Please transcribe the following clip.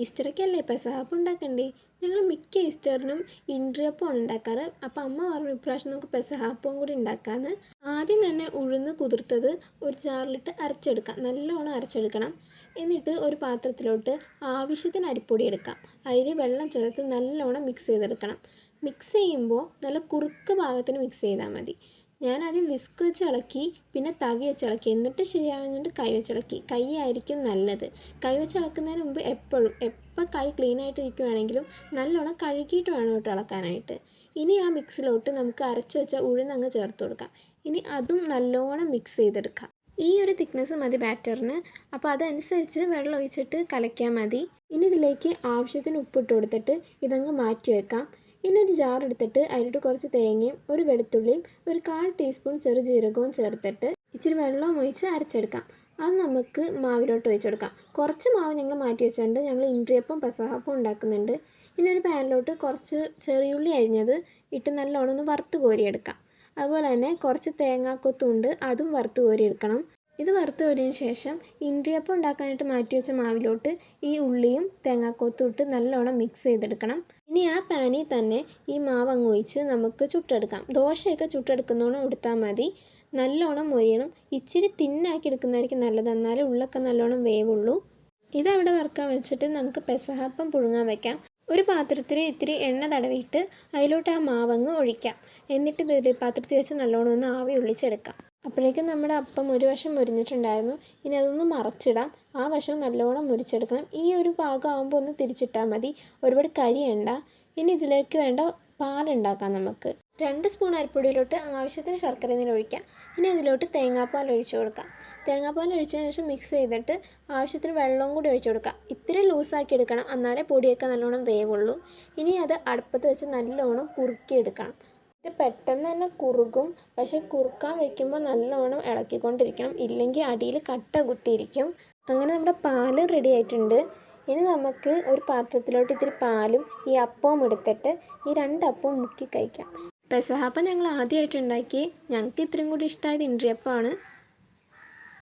ഈസ്റ്ററൊക്കെയല്ലേ പെസഹാപ്പം ഉണ്ടാക്കണ്ടേ? ഞങ്ങൾ മിക്ക ഈസ്റ്ററിനും ഇൻട്രിയപ്പമാണ് ഉണ്ടാക്കാറ്. അപ്പോൾ അമ്മ പറഞ്ഞു ഇപ്രാവശ്യം നമുക്ക് പെസഹാപ്പവും കൂടി ഉണ്ടാക്കാമെന്ന്. ആദ്യം തന്നെ ഉഴുന്ന് കുതിർത്തത് ഒരു ജാറിലിട്ട് അരച്ചെടുക്കാം, നല്ലോണം അരച്ചെടുക്കണം. എന്നിട്ട് ഒരു പാത്രത്തിലോട്ട് ആവശ്യത്തിന് അരിപ്പൊടി എടുക്കാം. അതിൽ വെള്ളം ചേർത്ത് നല്ലോണം മിക്സ് ചെയ്തെടുക്കണം. മിക്സ് ചെയ്യുമ്പോൾ നല്ല കുറുക്ക് പാകത്തിന് മിക്സ് ചെയ്താൽ മതി. ഞാനാദ്യം വിസ്ക് വെച്ച് ഇളക്കി, പിന്നെ തവി വെച്ച് ഇളക്കി, എന്നിട്ട് ശരിയാവുന്നുണ്ട് കൈ വെച്ച് ഇളക്കി. കൈ ആയിരിക്കും നല്ലത്. കൈ വെച്ച് ഇളക്കുന്നതിന് മുമ്പ് എപ്പോൾ കൈ ക്ലീൻ ആയിട്ട് ഇരിക്കുകയാണെങ്കിലും നല്ലോണം കഴുകിയിട്ട് വേണം കേട്ടോ ഇളക്കാനായിട്ട്. ഇനി ആ മിക്സിലോട്ട് നമുക്ക് അരച്ച് വെച്ച ഉഴുന്നങ്ങ് ചേർത്ത് കൊടുക്കാം. ഇനി അതും നല്ലോണം മിക്സ് ചെയ്തെടുക്കാം. ഈ ഒരു തിക്നെസ് മതി ബാറ്ററിന്. അപ്പോൾ അതനുസരിച്ച് വെള്ളം ഒഴിച്ചിട്ട് കലക്കിയാൽ മതി. ഇനി ഇതിലേക്ക് ആവശ്യത്തിന് ഉപ്പിട്ട് കൊടുത്തിട്ട് ഇതങ്ങ് മാറ്റി വെക്കാം. ഇനി ഒരു ജാർ എടുത്തിട്ട് അതിലോട്ട് കുറച്ച് തേങ്ങയും ഒരു വെളുത്തുള്ളിയും ഒരു 1/4 ടീസ്പൂൺ ചെറുജീരകവും ചേർത്തിട്ട് ഇച്ചിരി വെള്ളവും ഒഴിച്ച് അരച്ചെടുക്കാം. അത് നമുക്ക് മാവിലോട്ട് ഒഴിച്ച് കൊടുക്കാം. കുറച്ച് മാവ് ഞങ്ങൾ മാറ്റി വെച്ചിട്ടുണ്ട്. ഞങ്ങൾ ഇൻട്രിയപ്പം പെസഹാപ്പം ഉണ്ടാക്കുന്നുണ്ട്. ഇനി ഒരു പാനിലോട്ട് കുറച്ച് ചെറിയുള്ളി അരിഞ്ഞത് ഇട്ട് നല്ലോണം ഒന്ന് വറുത്ത് കോരിയെടുക്കാം. അതുപോലെ തന്നെ കുറച്ച് തേങ്ങാക്കൊത്തുണ്ട്, അതും വറുത്ത് കോരിയെടുക്കണം. ഇത് വറുത്ത് കോരിയതിന് ശേഷം ഇൻട്രിയപ്പം ഉണ്ടാക്കാനായിട്ട് മാറ്റി വെച്ച മാവിലോട്ട് ഈ ഉള്ളിയും തേങ്ങാക്കൊത്തും ഇട്ട് നല്ലോണം മിക്സ് ചെയ്തെടുക്കണം. ഇനി ആ പാനിൽ തന്നെ ഈ മാവ് അങ്ങ് ഒഴിച്ച് നമുക്ക് ചുട്ടെടുക്കാം. ദോശയൊക്കെ ചുട്ടെടുക്കുന്നോണം എടുത്താൽ മതി. നല്ലോണം മൊരിയണം. ഇച്ചിരി തിന്നാക്കി എടുക്കുന്നതായിരിക്കും നല്ലത്, എന്നാലേ ഉള്ളൊക്കെ നല്ലോണം വേവുള്ളൂ. ഇതവിടെ വറുക്കാൻ വെച്ചിട്ട് നമുക്ക് പെസഹാപ്പം പുഴുങ്ങാൻ വയ്ക്കാം. ഒരു പാത്രത്തിൽ ഇത്തിരി എണ്ണ തടവിയിട്ട് അതിലോട്ട് ആ മാവങ്ങ് ഒഴിക്കാം. എന്നിട്ട് ഇത് പാത്രത്തിൽ വെച്ച് നല്ലോണം ഒന്ന് ആവി ഒളിച്ചെടുക്കാം. അപ്പോഴേക്കും നമ്മുടെ അപ്പം ഒരു വശം മുരിഞ്ഞിട്ടുണ്ടായിരുന്നു. ഇനി അതൊന്ന് മറച്ചിടാം. ആ വശം നല്ലോണം മുരിച്ചെടുക്കണം. ഈ ഒരു പാകം ആകുമ്പോൾ ഒന്ന് തിരിച്ചിട്ടാൽ മതി, ഒരുപാട് കരിയണ്ട. ഇനി ഇതിലേക്ക് വേണ്ട പാലുണ്ടാക്കാം നമുക്ക്. 2 സ്പൂൺ അരിപ്പൊടിയിലോട്ട് ആവശ്യത്തിന് ശർക്കര നീര് ഒഴിക്കാം. ഇനി അതിലോട്ട് തേങ്ങാപ്പാൽ ഒഴിച്ചു കൊടുക്കാം. തേങ്ങാപ്പാൽ ഒഴിച്ചതിന് ശേഷം മിക്സ് ചെയ്തിട്ട് ആവശ്യത്തിന് വെള്ളവും കൂടി ഒഴിച്ചു കൊടുക്കാം. ഇത്തിരി ലൂസാക്കി എടുക്കണം, എന്നാലേ പൊടിയൊക്കെ നല്ലോണം വേവുള്ളൂ. ഇനി അത് അടുപ്പത്ത് വെച്ച് നല്ലോണം കുറുക്കിയെടുക്കണം. ഇത് പെട്ടെന്ന് തന്നെ കുറുകും, പക്ഷെ കുറുക്കാൻ വയ്ക്കുമ്പോൾ നല്ലോണം ഇളക്കിക്കൊണ്ടിരിക്കണം, ഇല്ലെങ്കിൽ അടിയിൽ കട്ട കുത്തിയിരിക്കും. അങ്ങനെ നമ്മുടെ പാല് റെഡി ആയിട്ടുണ്ട്. ഇനി നമുക്ക് ഒരു പാത്രത്തിലോട്ട് ഇത്തിരി പാലും ഈ അപ്പവും എടുത്തിട്ട് ഈ 2 അപ്പവും മുക്കി കഴിക്കാം. പെസഹാപ്പം ഞങ്ങൾ ആദ്യമായിട്ട് ഉണ്ടാക്കി. ഞങ്ങൾക്ക് ഇത്രയും കൂടി ഇഷ്ടമായത് ഇൻട്രിയപ്പമാണ്.